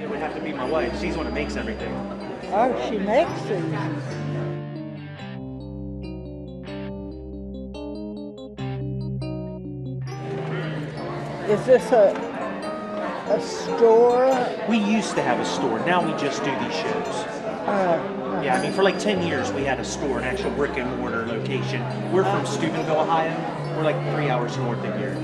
It would have to be my wife. She's the one that makes everything. Oh, she makes these. Is this a store? We used to have a store. Now we just do these shows. Yeah, I mean, for like 10 years we had a store, an actual brick and mortar location. We're from Steubenville, Ohio. We're like 3 hours north of here.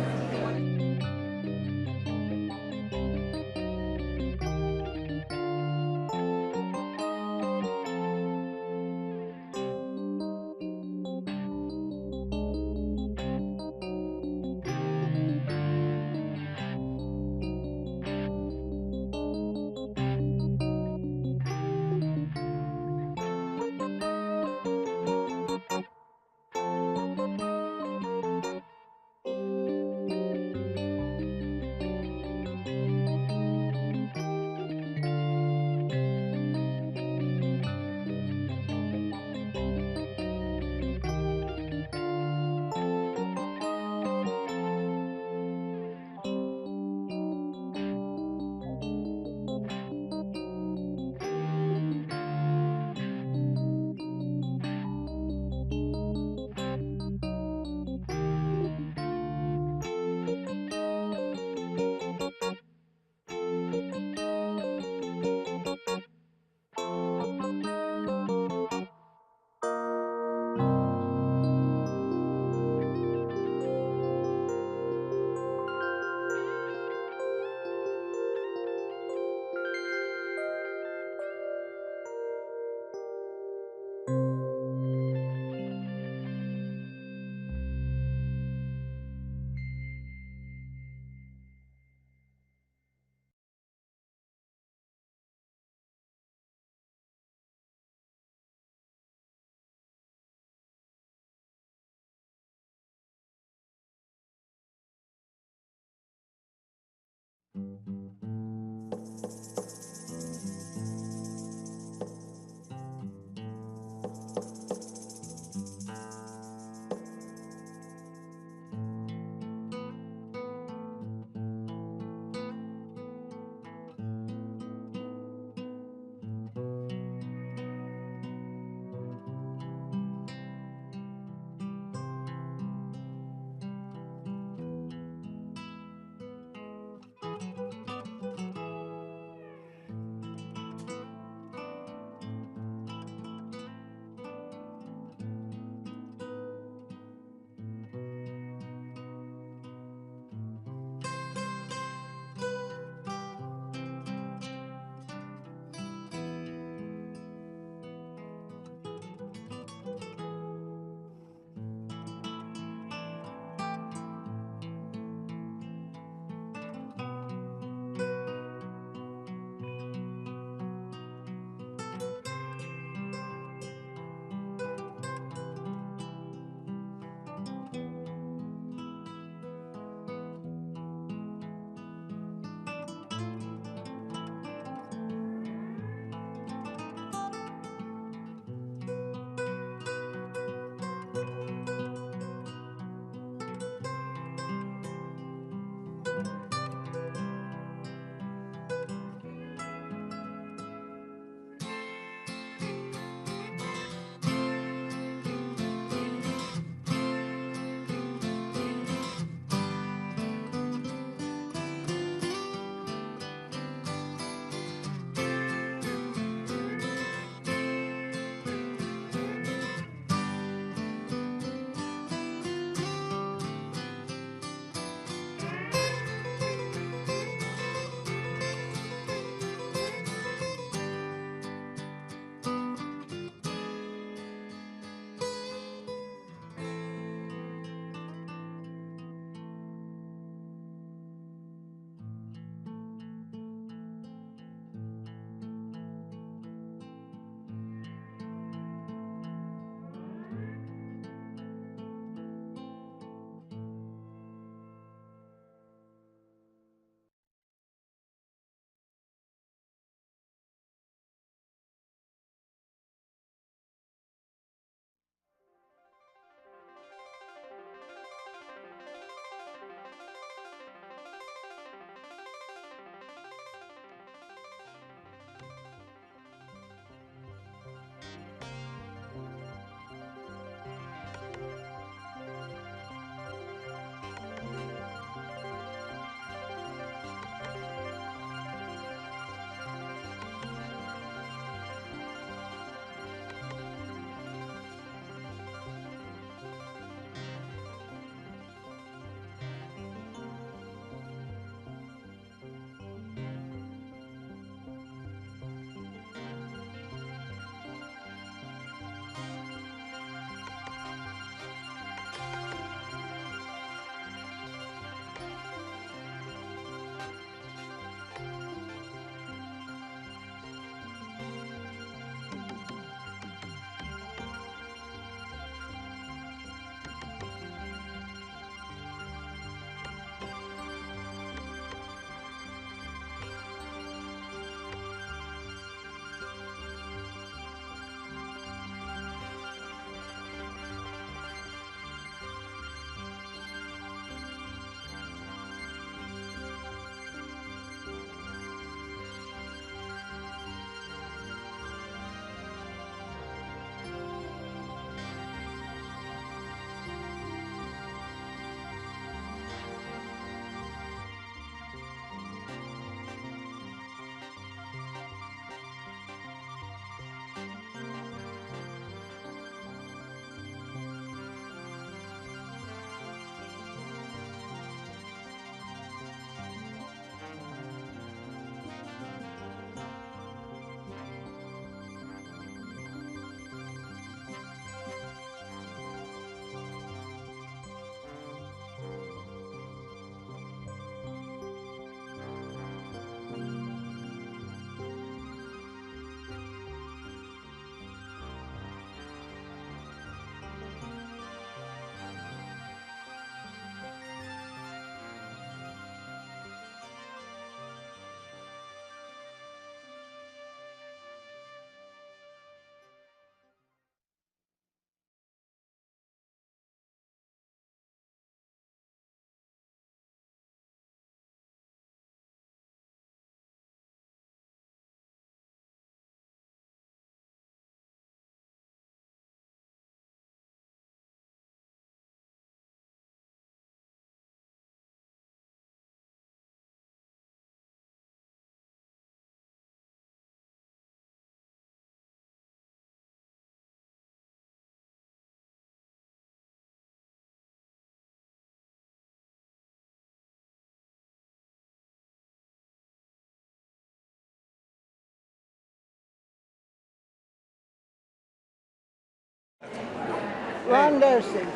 Ron Dosey.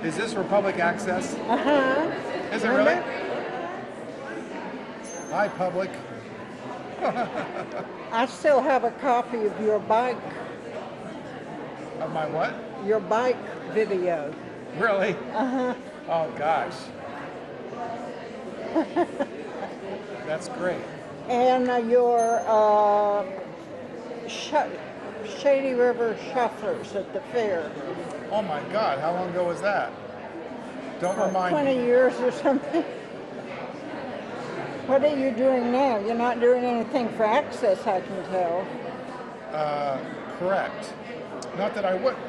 Is this for public access? Uh-huh. Is it really? Hi, public. I still have a copy of your bike Of my what? video. Really? Uh-huh. Oh, gosh. That's great. And your Shady River Shufflers at the fair. Oh, my God. How long ago was that? Don't remind 20 me. years or something. What are you doing now? You're not doing anything for access, I can tell. Correct. Not that I wouldn't.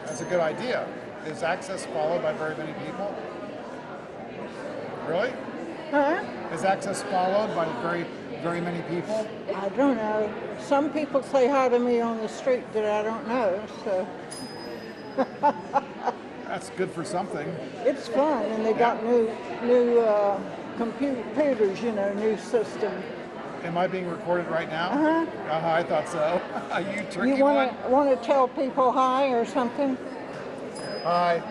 That's a good idea. Is access followed by very many people? Really? Huh? Is access followed by very, very many people? I don't know. Some people say hi to me on the street that I don't know, so That's good for something. it's fun. And they got new computers, new system. Am I being recorded right now? Uh-huh. I thought so. Are you tricky You one? want to tell people hi or something? Hi.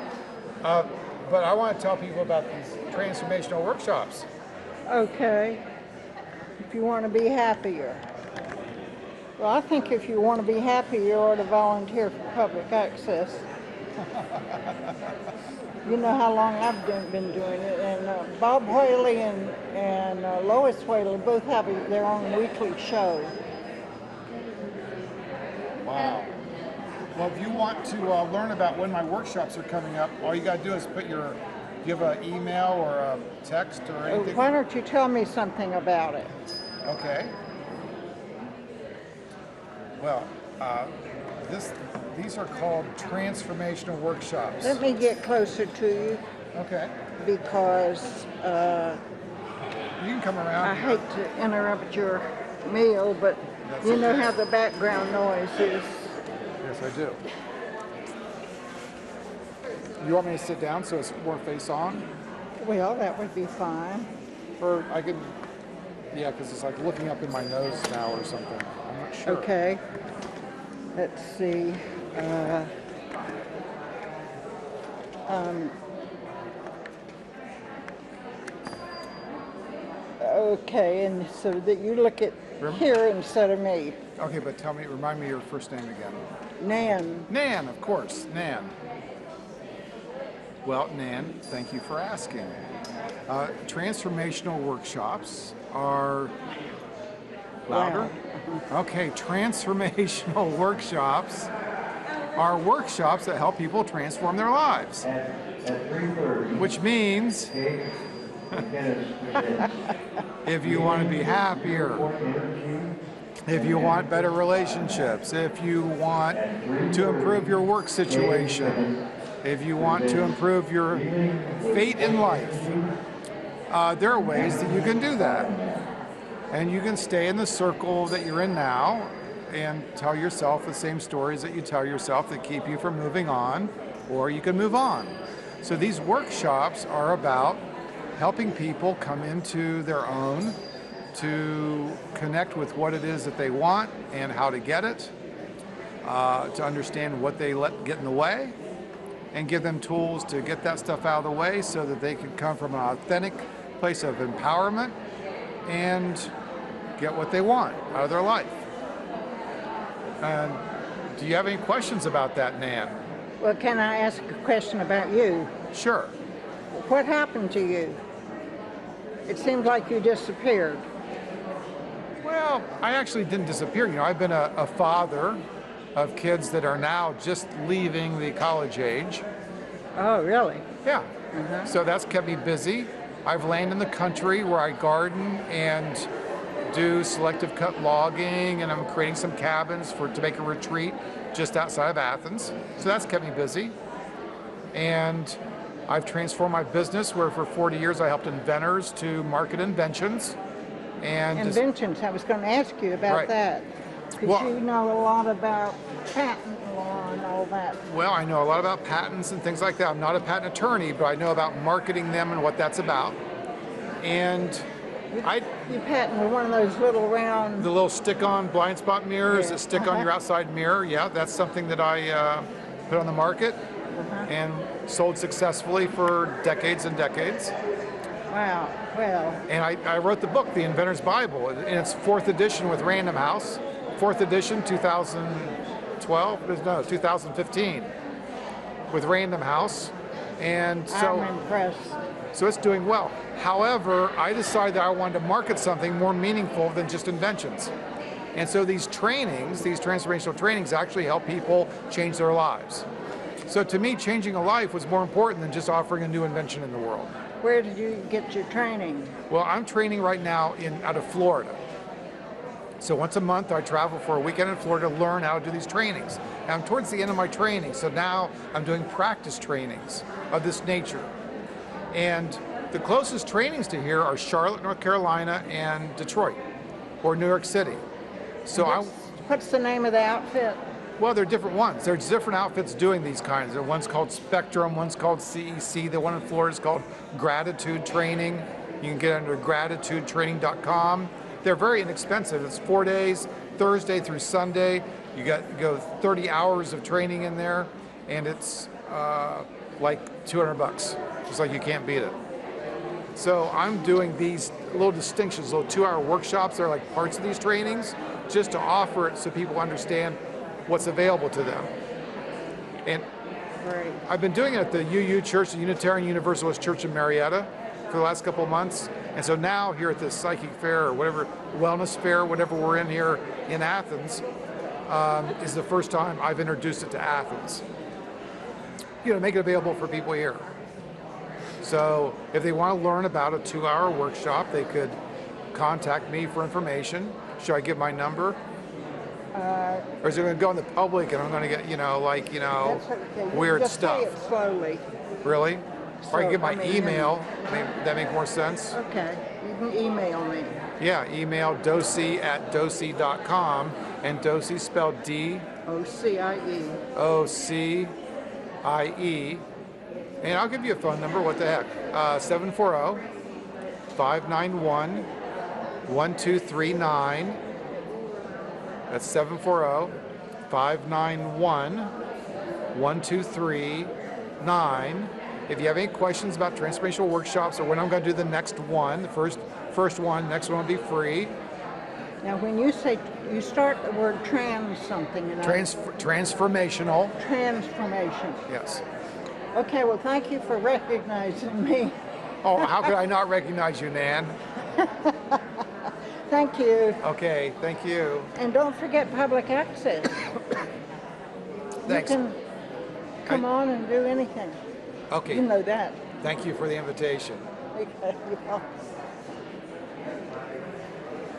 But I want to tell people about these transformational workshops. Okay. If you want to be happier. Well, I think if you want to be happy, you ought to volunteer for public access. You know how long I've been doing it. And Bob Whaley and Lois Whaley both have their own weekly show. Wow. Well, if you want to learn about when my workshops are coming up, all you got to do is give an email or a text or anything. Why don't you tell me something about it? Okay. Well, these are called transformational workshops. Let me get closer to you Okay. because You can come around. I hate to interrupt your meal, but That's you know okay. how the background noise is. Yes, I do. You want me to sit down so it's more face on? Well, that would be fine. Or I can, yeah, because it's like looking up in my nose now or something. I'm not sure. Okay. Let's see. Okay, and so that you look at here instead of me. Okay, but remind me your first name again. Nan. Nan, of course, Nan. Well, Nan, thank you for asking. Transformational workshops are louder. Okay, transformational workshops are workshops that help people transform their lives. Which means if you want to be happier, if you want better relationships, if you want to improve your work situation, if you want to improve your fate in life, there are ways that you can do that. And you can stay in the circle that you're in now and tell yourself the same stories that you tell yourself that keep you from moving on, or you can move on. So these workshops are about helping people come into their own, to connect with what it is that they want and how to get it, to understand what they let get in the way, and give them tools to get that stuff out of the way so that they can come from an authentic place of empowerment and get what they want out of their life. And do you have any questions about that, Nan? Well, can I ask a question about you? Sure. What happened to you? It seems like you disappeared. Well, I actually didn't disappear. I've been a father of kids that are now just leaving the college age. Oh, really? Yeah. So that's kept me busy. I've landed in the country where I garden and do selective cut logging, and I'm creating some cabins to make a retreat just outside of Athens. So that's kept me busy. And I've transformed my business where for 40 years I helped inventors to market inventions. Inventions, I was going to ask you about Right. that. Because you know a lot about patent law and all that. Well, I know a lot about patents and things like that. I'm not a patent attorney, but I know about marketing them and what that's about. And You patented one of those little round... the little stick-on blind spot mirrors that stick on your outside mirror, yeah, that's something that I put on the market. and sold successfully for decades and decades. Wow. Well, And I wrote the book, The Inventor's Bible, in its 4th edition with Random House. 4th edition, 2012, no, 2015, with Random House. And so, I'm impressed. so it's doing well. However, I decided that I wanted to market something more meaningful than just inventions. And so these trainings, these transformational trainings, actually help people change their lives. So to me, changing a life was more important than just offering a new invention in the world. Where did you get your training? Well, I'm training right now out of Florida. So once a month, I travel for a weekend in Florida to learn how to do these trainings. And I'm towards the end of my training, so now I'm doing practice trainings of this nature. And the closest trainings to here are Charlotte, North Carolina, and Detroit, or New York City. So What's the name of the outfit? well, there are different ones. There's different outfits doing these kinds. One's called Spectrum, one's called CEC. The one in Florida is called Gratitude Training. You can get under gratitudetraining.com. They're very inexpensive. It's 4 days, Thursday through Sunday. You go 30 hours of training in there, and it's like $200. Just like you can't beat it. So I'm doing these little distinctions, little 2-hour workshops. They're like parts of these trainings, just to offer it so people understand what's available to them. And Great. I've been doing it at the UU Church, the Unitarian Universalist Church in Marietta, for the last couple of months. And so now here at this psychic fair or whatever, wellness fair, whatever we're in here in Athens, is the first time I've introduced it to Athens. You know, make it available for people here. So if they want to learn about a 2-hour workshop, they could contact me for information. Should I give my number? Or is it going to go in the public and I'm going to get, That's okay. weird Just stuff? Say it slowly. Really? Or I can give my I mean, email. That make more sense? Okay. You can email me. Yeah, email docie@docie.com, and Docie spelled OCIE. DOCIE. And I'll give you a phone number. What the heck? 740-591-1239. That's 740-591-1239. If you have any questions about transformational workshops or when I'm going to do the next one, the first one, next one will be free. Now, when you say, you start the word trans something. And Transformational. Transformation. Yes. Okay, well, thank you for recognizing me. Oh, how could I not recognize you, Nan? Thank you. Okay, thank you. And don't forget public access. Thanks. You can come on and do anything. Okay. You know that. Thank you for the invitation. Okay, yeah.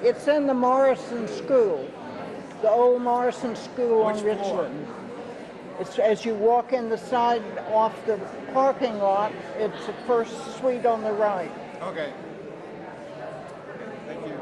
It's in the Morrison School, the old Morrison School Which on floor? Richland. It's as you walk in the side off the parking lot, it's the first suite on the right. Okay. Thank you.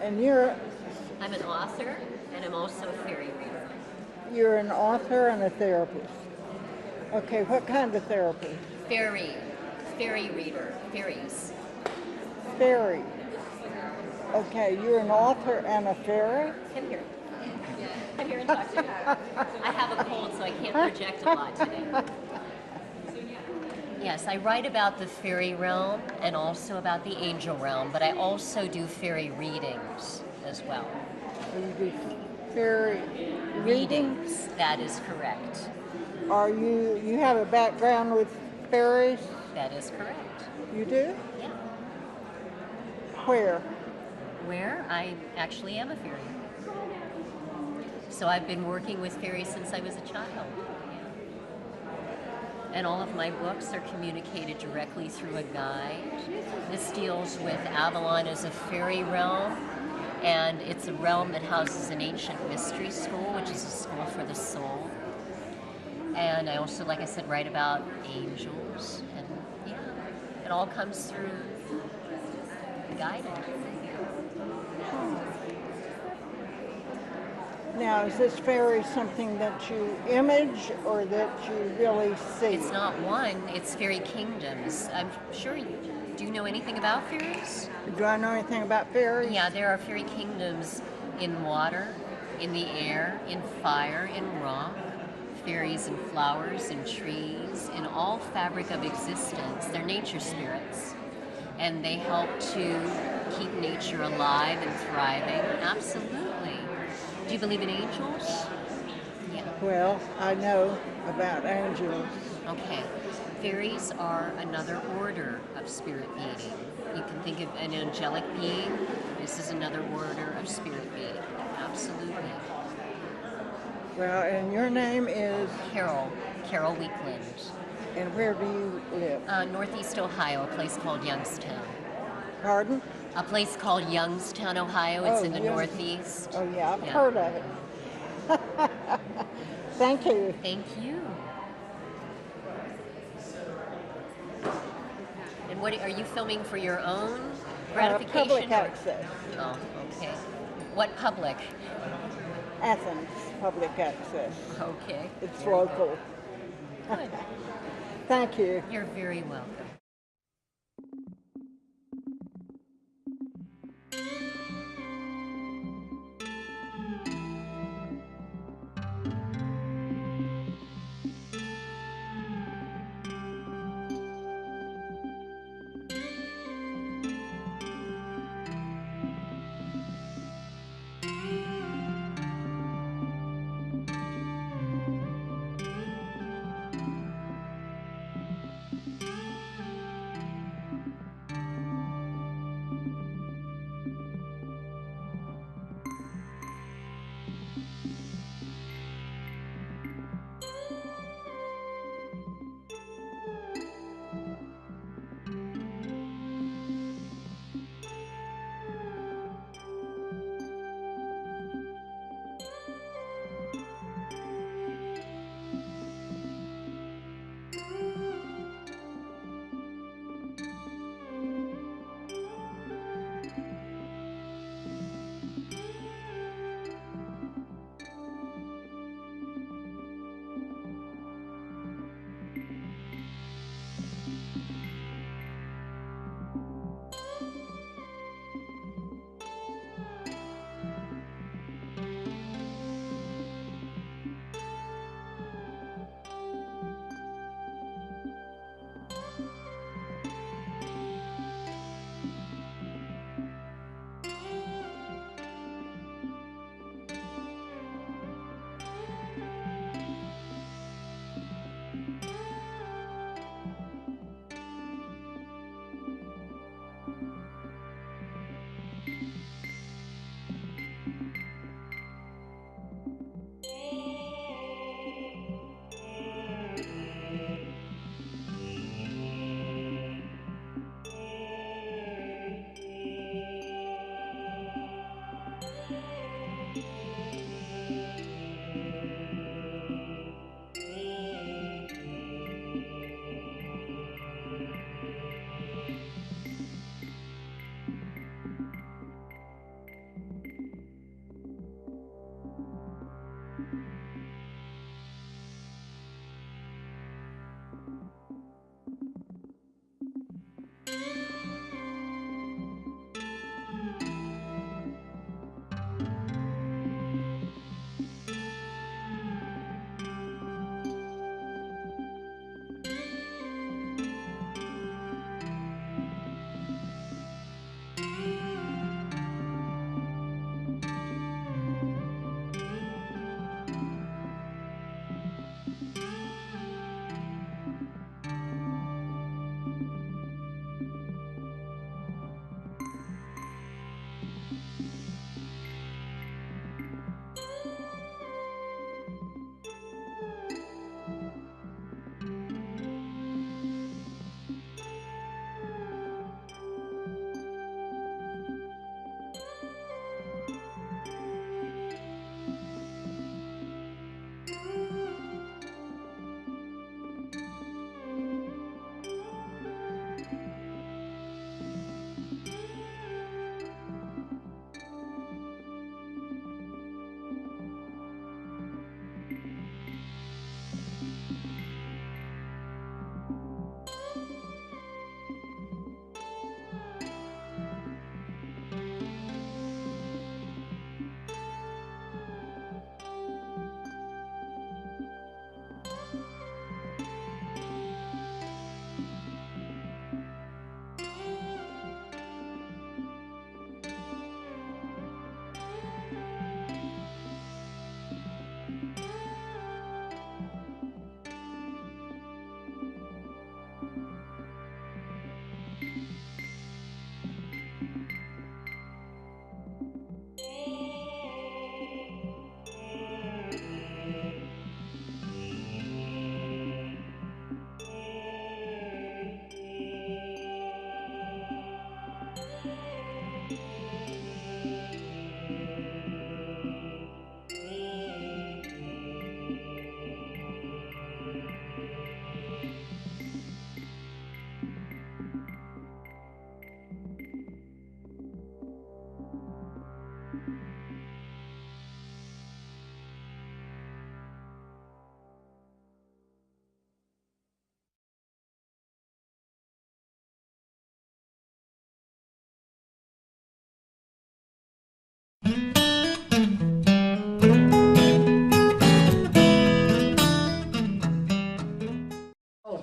And you're I'm an author, and I'm also a fairy reader. you're an author and a therapist. Okay, what kind of therapy? Fairy reader, fairies. Fairy. Okay, you're an author and a fairy? Come here. Come here and talk to me. I have a cold, so I can't project a lot today. Yes, I write about the fairy realm and also about the angel realm, but I also do fairy readings as well. You do fairy readings? That is correct. Are you have a background with fairies? That is correct. You do? Yeah. Where? Where I actually am a fairy. So I've been working with fairies since I was a child. Yeah. And all of my books are communicated directly through a guide. This deals with Avalon as a fairy realm, and it's a realm that houses an ancient mystery school, which is a school for the soul. And I also, like I said, write about angels, and yeah, it all comes through guidance. Now, is this fairy something that you image or that you really see? It's not one, it's fairy kingdoms. I'm sure do you know anything about fairies? Do I know anything about fairies? Yeah, there are fairy kingdoms in water, in the air, in fire, in rock, fairies in flowers and trees, in all fabric of existence. They're nature spirits, and they help to keep nature alive and thriving. Absolutely. Do you believe in angels? Yeah. Well, I know about angels. Okay. Fairies are another order of spirit being. You can think of an angelic being. This is another order of spirit being. Absolutely. Well, and your name is? Carol Weekland. And where do you live? Northeast Ohio, a place called Youngstown. Pardon? A place called Youngstown, Ohio. It's in the Young- Northeast. Oh, yeah, I've heard of it. Thank you. Thank you. And what are you filming for your own gratification? Public or- access. Oh, okay. What public? Athens public access. Okay. It's Very good. local. Good. Thank you. You're very welcome.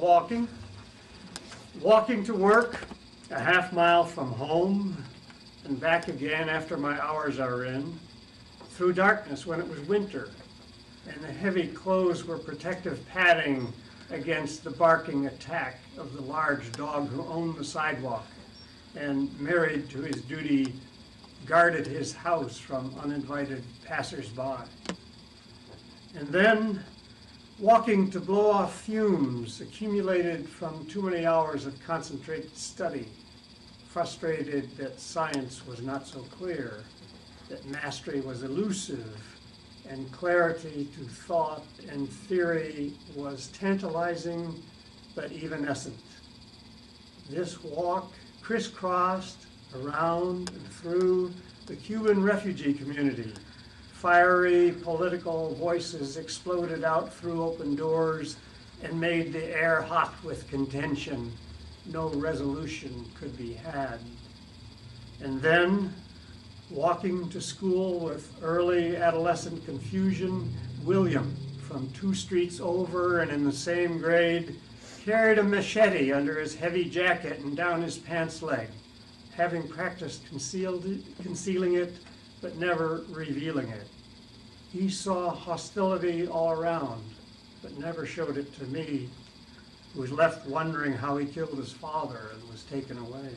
walking. Walking to work, a half mile from home, and back again after my hours are in. Through darkness when it was winter, and the heavy clothes were protective padding against the barking attack of the large dog who owned the sidewalk and, married to his duty, guarded his house from uninvited passers-by. And then walking to blow off fumes accumulated from too many hours of concentrated study, frustrated that science was not so clear, that mastery was elusive, and clarity to thought and theory was tantalizing but evanescent. This walk crisscrossed around and through the Cuban refugee community. Fiery political voices exploded out through open doors and made the air hot with contention. No resolution could be had. And then, walking to school with early adolescent confusion, William, from 2 streets over and in the same grade, carried a machete under his heavy jacket and down his pants leg, having practiced concealing it, but never revealing it. He saw hostility all around, but never showed it to me, who was left wondering how he killed his father and was taken away.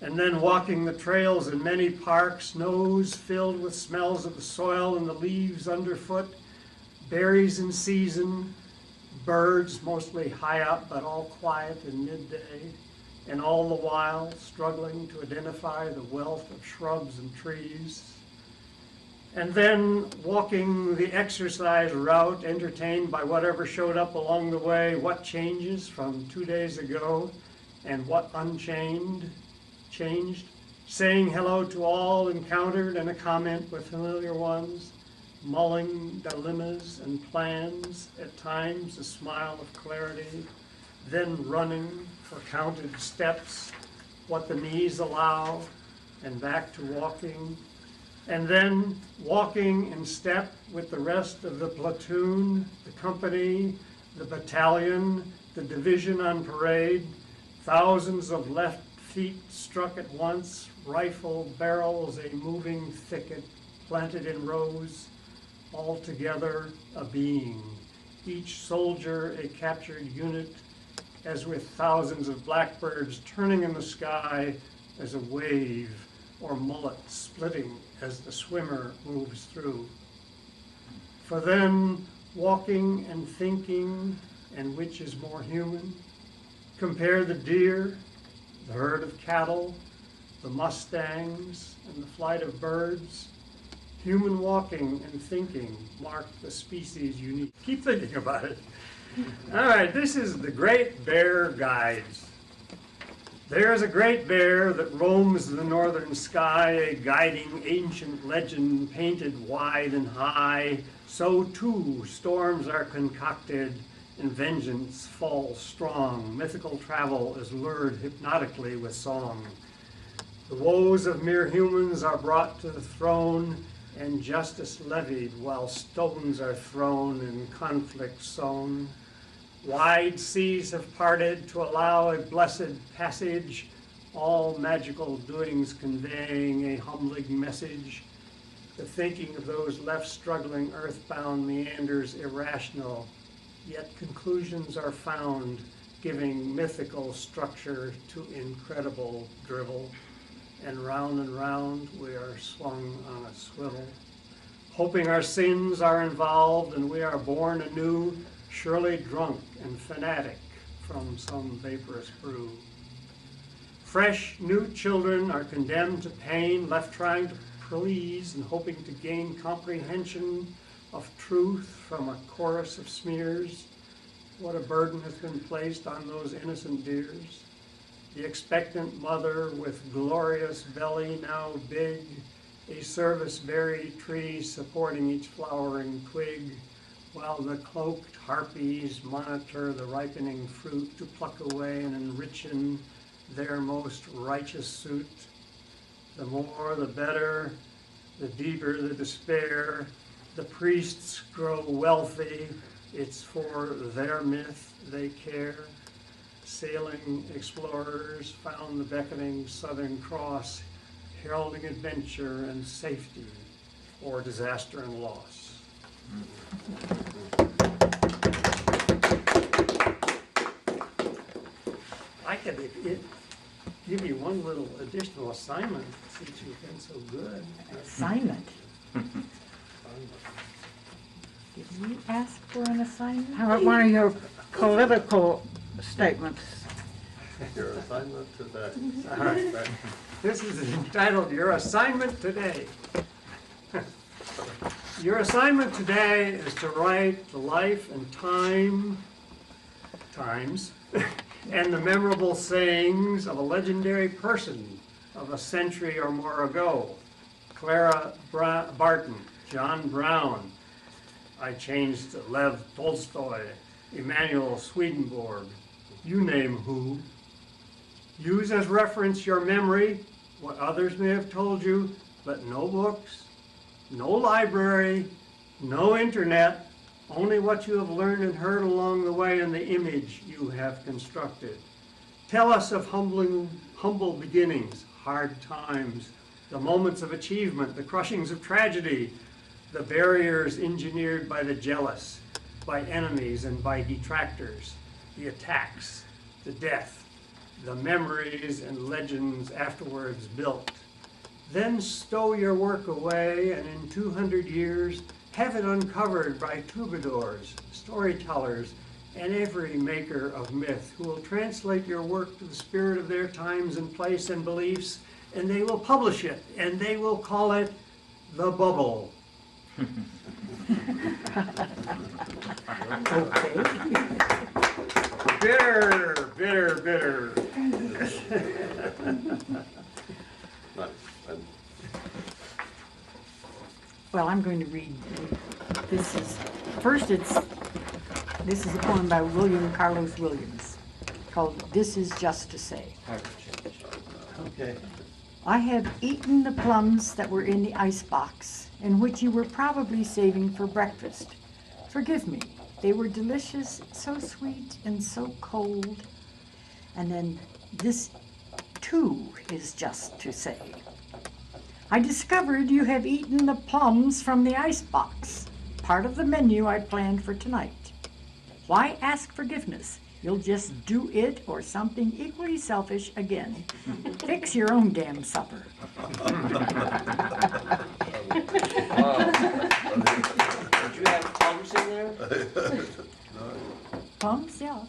And then walking the trails in many parks, nose filled with smells of the soil and the leaves underfoot, berries in season, birds mostly high up but all quiet in midday, and all the while struggling to identify the wealth of shrubs and trees. And then walking the exercise route, entertained by whatever showed up along the way, what changes from 2 days ago and what changed, saying hello to all encountered and a comment with familiar ones, mulling dilemmas and plans, at times a smile of clarity, then running for counted steps, what the knees allow, and back to walking, and then walking in step with the rest of the platoon, the company, the battalion, the division on parade, thousands of left feet struck at once, rifle barrels a moving thicket planted in rows, all together a being, each soldier a captured unit, as with thousands of blackbirds turning in the sky as a wave or mullet splitting as the swimmer moves through. For then, walking and thinking, and which is more human? Compare the deer, the herd of cattle, the mustangs, and the flight of birds. Human walking and thinking mark the species unique. Keep thinking about it. All right, this is the Great Bear Guides. There is a great bear that roams the northern sky, a guiding ancient legend painted wide and high. So too storms are concocted and vengeance falls strong. Mythical travel is lured hypnotically with song. The woes of mere humans are brought to the throne and justice levied while stones are thrown and conflict sown. Wide seas have parted to allow a blessed passage, all magical doings conveying a humbling message. The thinking of those left struggling earthbound meanders irrational, yet conclusions are found giving mythical structure to incredible drivel. And round we are swung on a swivel, hoping our sins are involved and we are born anew, surely drunk and fanatic from some vaporous brew. Fresh, new children are condemned to pain, left trying to please and hoping to gain comprehension of truth from a chorus of smears. What a burden has been placed on those innocent dears. The expectant mother with glorious belly now big, a service-berry tree supporting each flowering twig, while the cloaked harpies monitor the ripening fruit to pluck away and enrichen their most righteous suit. The more the better, the deeper the despair. The priests grow wealthy, It's for their myth they care. Sailing explorers found the beckoning Southern Cross, heralding adventure and safety, or disaster and loss. I could give you one little additional assignment since you've been so good. Assignment? Did we ask for an assignment? How about one of your political statements? Your assignment today. All right. This is entitled Your Assignment Today. Your assignment today is to write the life and times and the memorable sayings of a legendary person of a century or more ago. Clara Barton, John Brown. I changed to Lev Tolstoy, Emanuel Swedenborg, you name who. Use as reference your memory, what others may have told you, but no books, no library, no internet, only what you have learned and heard along the way and the image you have constructed. Tell us of humble beginnings, hard times, the moments of achievement, the crushings of tragedy, the barriers engineered by the jealous, by enemies and by detractors, the attacks, the death, the memories and legends afterwards built. Then stow your work away, and in 200 years, have it uncovered by troubadours, storytellers, and every maker of myth who will translate your work to the spirit of their times and place and beliefs, and they will publish it, and they will call it The Bubble. Okay. Bitter, bitter, bitter. Nice. And Well, I'm going to read, this is a poem by William Carlos Williams called This Is Just to Say. okay. I have eaten the plums that were in the icebox and which you were probably saving for breakfast. Forgive me, they were delicious, so sweet and so cold. And then this too is just to say. I discovered you have eaten the plums from the icebox, part of the menu I planned for tonight. Why ask forgiveness? You'll just do it or something equally selfish again. Fix your own damn supper. Did you have plums in there? Plums, yeah.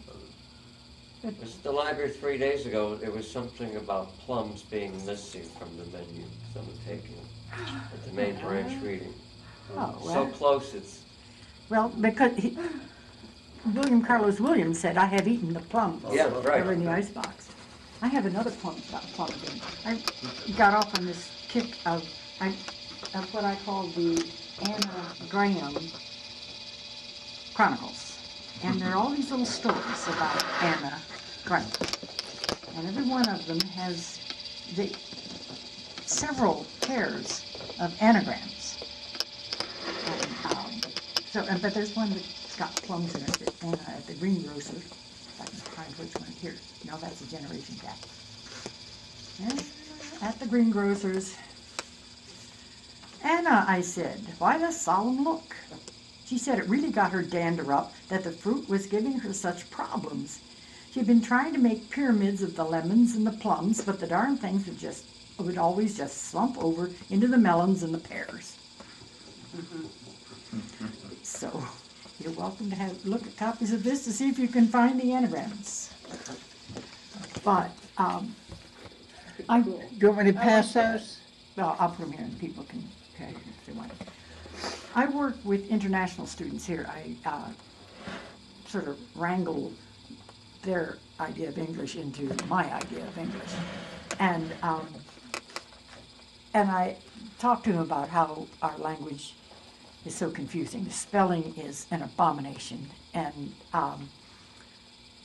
I was at the library 3 days ago. There was something about plums being missing from the menu. Someone taking it at the main branch reading. Oh, So well, close, it's well, because William Carlos Williams said, I have eaten the plums yeah, that were in right. the icebox. I have another plum about plums in. I got off on this kick of what I call the Anna Graham Chronicles. And there are all these little stories about Anna Graham. And every one of them has several pairs of anagrams. And, but there's one that's got plums in it that Anna at the greengrocer, if I can find which one here. No, that's a generation gap. And at the greengrocer's, Anna, I said, why the solemn look? She said it really got her dander up that the fruit was giving her such problems. She'd been trying to make pyramids of the lemons and the plums, but the darn things would always just slump over into the melons and the pears. So you're welcome to look at copies of this to see if you can find the anagrams. But Do you want me to pass those? well, I'll put them here and people can okay, if they want. I work with international students here. I sort of wrangle their idea of English into my idea of English. And I talk to them about how our language is so confusing. The spelling is an abomination. And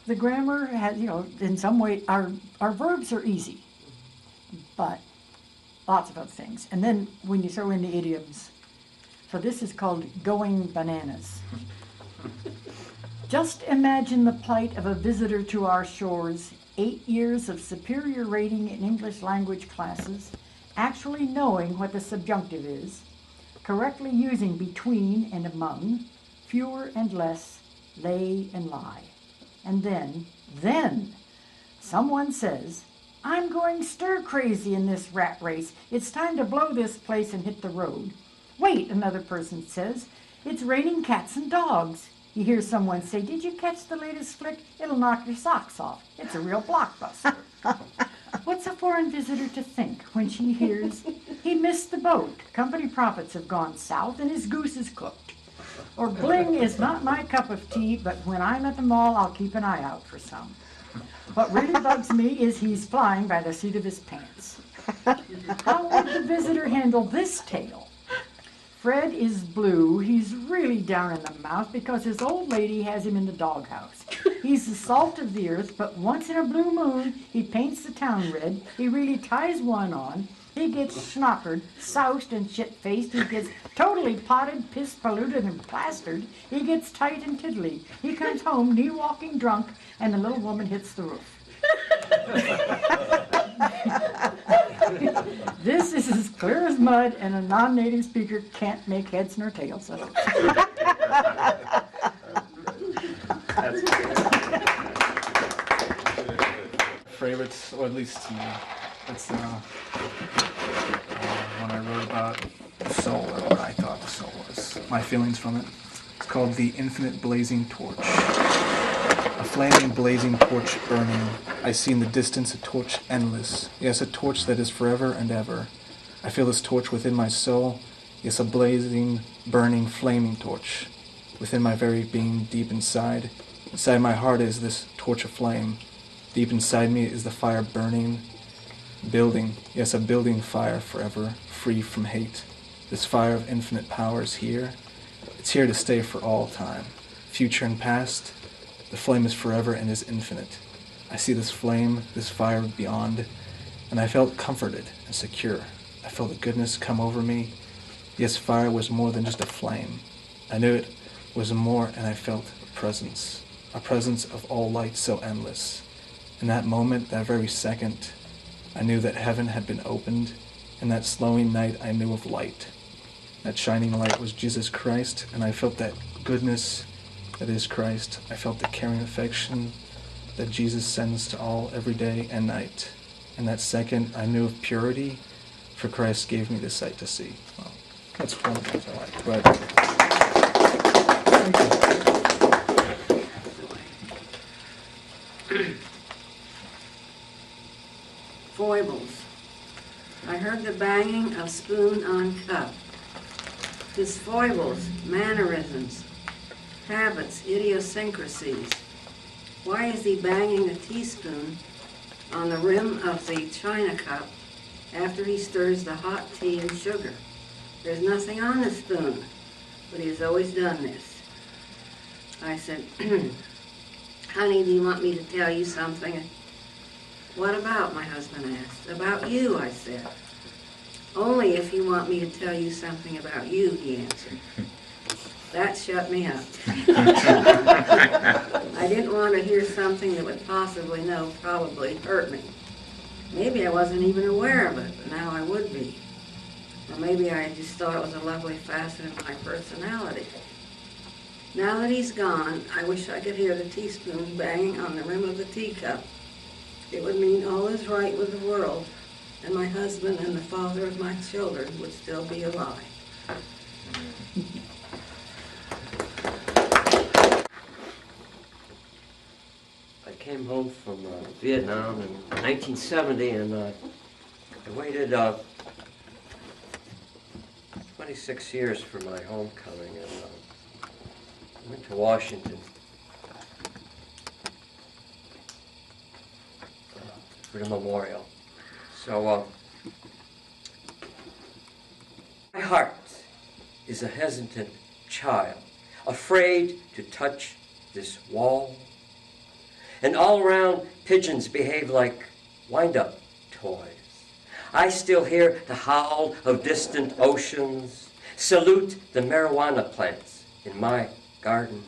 the grammar has, in some way, our verbs are easy, but lots of other things. And then when you throw in the idioms, so this is called going bananas. Just imagine the plight of a visitor to our shores, 8 years of superior rating in English language classes, actually knowing what the subjunctive is, correctly using between and among, fewer and less, lay and lie. And then, someone says, I'm going stir-crazy in this rat race. It's time to blow this place and hit the road. Wait, another person says, it's raining cats and dogs. You hear someone say, did you catch the latest flick? It'll knock your socks off. It's a real blockbuster. What's a foreign visitor to think when she hears, he missed the boat, company profits have gone south, and his goose is cooked? Or bling is not my cup of tea, but when I'm at the mall, I'll keep an eye out for some. What really bugs me is he's flying by the seat of his pants. How would the visitor handle this tale? Fred is blue. He's really down in the mouth because his old lady has him in the doghouse. He's the salt of the earth, but once in a blue moon, he paints the town red. He really ties one on. He gets schnockered, soused, and shit-faced. He gets totally potted, piss-polluted, and plastered. He gets tight and tiddly. He comes home knee-walking drunk, and the little woman hits the roof. This is as clear as mud, and a non-native speaker can't make heads nor tails of it. Favorites, or at least that's when I wrote about the soul, or what I thought the soul was. My feelings from it. It's called The Infinite Blazing Torch. A flaming, blazing torch burning. I see in the distance a torch endless. Yes, a torch that is forever and ever. I feel this torch within my soul. Yes, a blazing, burning, flaming torch. Within my very being, deep inside. Inside my heart is this torch aflame. Deep inside me is the fire burning, building. Yes, a building fire forever, free from hate. This fire of infinite power is here. It's here to stay for all time. Future and past. The flame is forever and is infinite. I see this flame, this fire beyond, and I felt comforted and secure. I felt the goodness come over me. Yes, fire was more than just a flame. I knew it was more, and I felt a presence of all light so endless. In that moment, that very second, I knew that heaven had been opened. In that slowing night, I knew of light. That shining light was Jesus Christ, and I felt that goodness that is Christ. I felt the caring affection that Jesus sends to all every day and night. In that second, I knew of purity, for Christ gave me the sight to see. Well, that's one of the things I like, but thank you. Foibles. I heard the banging of spoon on cup. His foibles, mannerisms, habits, idiosyncrasies. Why is he banging a teaspoon on the rim of the china cup after he stirs the hot tea and sugar? There's nothing on the spoon, but he has always done this. I said, honey, do you want me to tell you something? What about, my husband asked. About you, I said. Only if you want me to tell you something about you, he answered. That shut me up. I didn't want to hear something that would probably hurt me. Maybe I wasn't even aware of it, but now I would be. Or maybe I just thought it was a lovely facet of my personality. Now that he's gone, I wish I could hear the teaspoon banging on the rim of the teacup. It would mean all is right with the world, and my husband and the father of my children would still be alive. I came home from Vietnam in 1970, and I waited 26 years for my homecoming, and went to Washington for the memorial. So my heart is a hesitant child, afraid to touch this wall. And all around, pigeons behave like wind-up toys. I still hear the howl of distant oceans, salute the marijuana plants in my garden.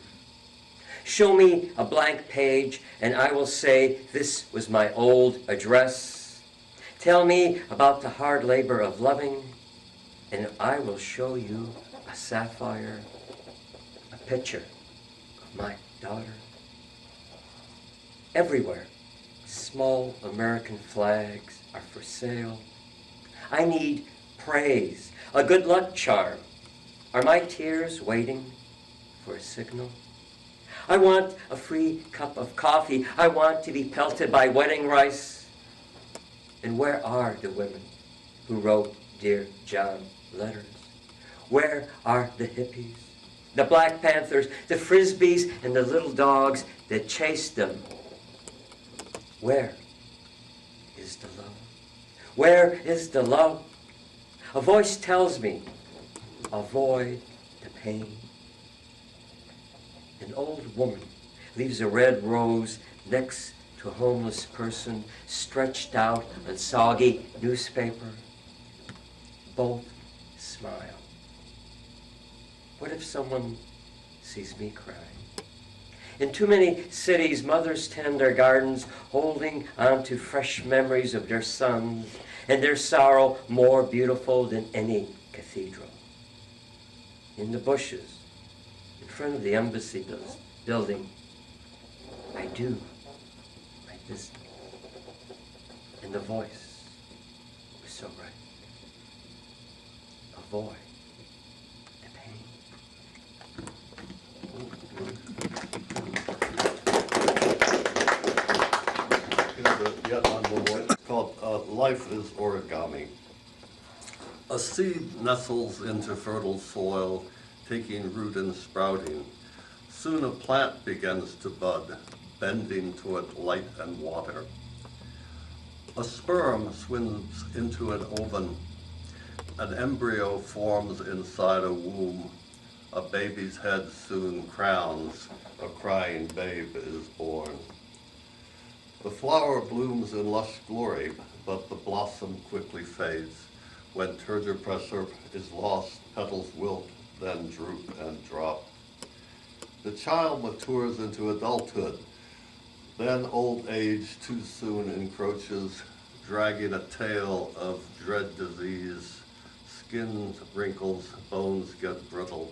Show me a blank page, and I will say this was my old address. Tell me about the hard labor of loving, and I will show you a sapphire, a picture of my daughter. Everywhere, small American flags are for sale. I need praise, a good luck charm. Are my tears waiting for a signal? I want a free cup of coffee. I want to be pelted by wedding rice. And where are the women who wrote Dear John letters? Where are the hippies, the Black Panthers, the Frisbees, and the little dogs that chased them? Where is the love? Where is the love? A voice tells me, avoid the pain. An old woman leaves a red rose next to a homeless person stretched out on soggy newspaper. Both smile. What if someone sees me crying? In too many cities, mothers tend their gardens, holding on to fresh memories of their sons and their sorrow more beautiful than any cathedral. In the bushes, in front of the embassy building, I do my business. And the voice was so right. Avoid the pain. Here's yet one more. It's called Life is Origami. A seed nestles into fertile soil, taking root and sprouting. Soon a plant begins to bud, bending toward light and water. A sperm swims into an oven. An embryo forms inside a womb. A baby's head soon crowns. A crying babe is born. The flower blooms in lush glory, but the blossom quickly fades. When turgor pressure is lost, petals wilt, then droop and drop. The child matures into adulthood. Then old age too soon encroaches, dragging a tale of dread disease. Skin wrinkles, bones get brittle.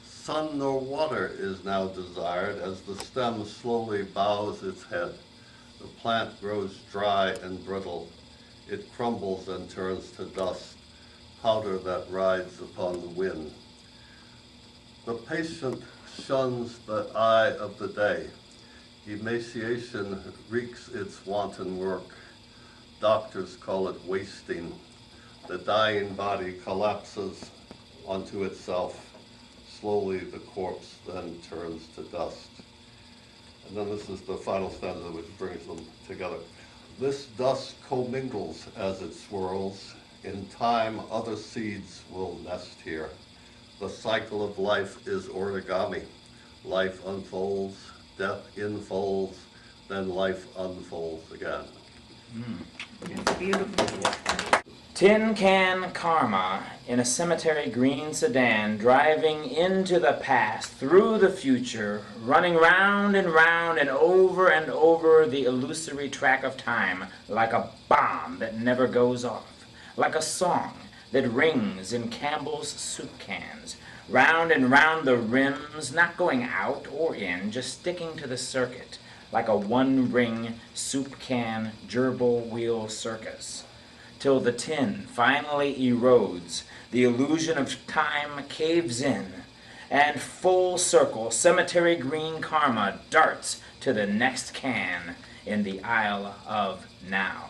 Sun nor water is now desired as the stem slowly bows its head. The plant grows dry and brittle. It crumbles and turns to dust, powder that rides upon the wind. The patient shuns the eye of the day. Emaciation wreaks its wanton work. Doctors call it wasting. The dying body collapses onto itself. Slowly the corpse then turns to dust. And then this is the final stanza which brings them together. This dust commingles as it swirls. In time, other seeds will nest here. The cycle of life is origami. Life unfolds, death infolds, then life unfolds again. It's beautiful. Tin Can Karma in a cemetery green sedan, driving into the past, through the future, running round and round and over the illusory track of time, like a bomb that never goes off, like a song that rings in Campbell's soup cans, round and round the rims, not going out or in, just sticking to the circuit, like a one-ring soup can gerbil wheel circus, till the tin finally erodes, the illusion of time caves in, and full circle cemetery green karma darts to the next can in the Isle of Now.